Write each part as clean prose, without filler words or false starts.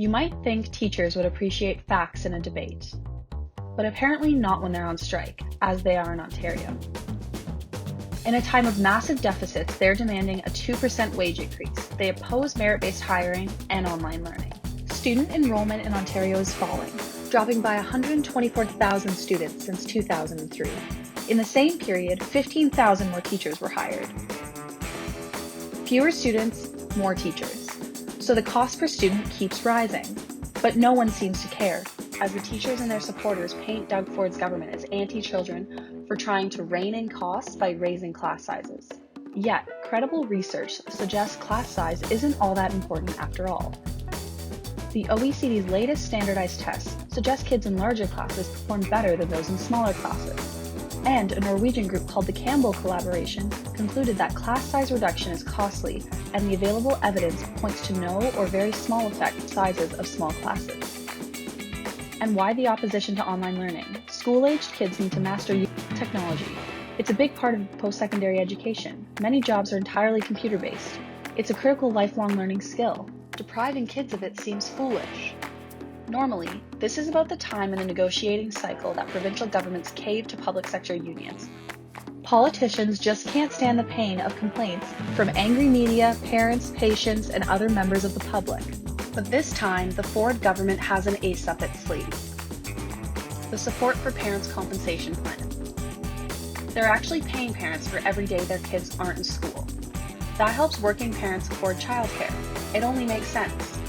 You might think teachers would appreciate facts in a debate, but apparently not when they're on strike, as they are in Ontario. In a time of massive deficits, they're demanding a 2% wage increase. They oppose merit-based hiring and online learning. Student enrollment in Ontario is falling, dropping by 124,000 students since 2003. In the same period, 15,000 more teachers were hired. Fewer students, more teachers. So the cost per student keeps rising. But no one seems to care, as the teachers and their supporters paint Doug Ford's government as anti-children for trying to rein in costs by raising class sizes. Yet, credible research suggests class size isn't all that important after all. The OECD's latest standardized tests suggest kids in larger classes perform better than those in smaller classes. And a Norwegian group called the Campbell Collaboration concluded that class size reduction is costly, and the available evidence points to no or very small effect sizes of small classes. And why the opposition to online learning? School-aged kids need to master technology. It's a big part of post-secondary education. Many jobs are entirely computer-based. It's a critical lifelong learning skill. Depriving kids of it seems foolish. Normally, this is about the time in the negotiating cycle that provincial governments cave to public sector unions. Politicians just can't stand the pain of complaints from angry media, parents, patients, and other members of the public. But this time, the Ford government has an ace up its sleeve: the Support for Parents Compensation Plan. They're actually paying parents for every day their kids aren't in school. That helps working parents afford childcare. It only makes sense.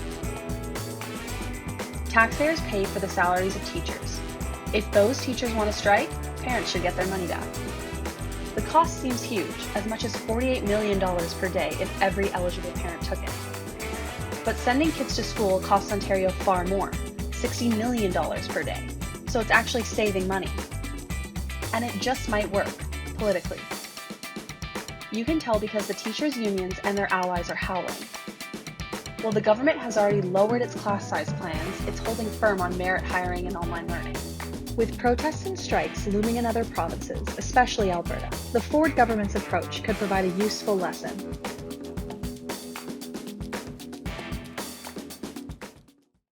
Taxpayers pay for the salaries of teachers. If those teachers want to strike, parents should get their money back. The cost seems huge, as much as $48 million per day if every eligible parent took it. But sending kids to school costs Ontario far more, $60 million per day, so it's actually saving money. And it just might work, politically. You can tell because the teachers' unions and their allies are howling. While the government has already lowered its class size plans, it's holding firm on merit hiring and online learning. With protests and strikes looming in other provinces, especially Alberta, the Ford government's approach could provide a useful lesson.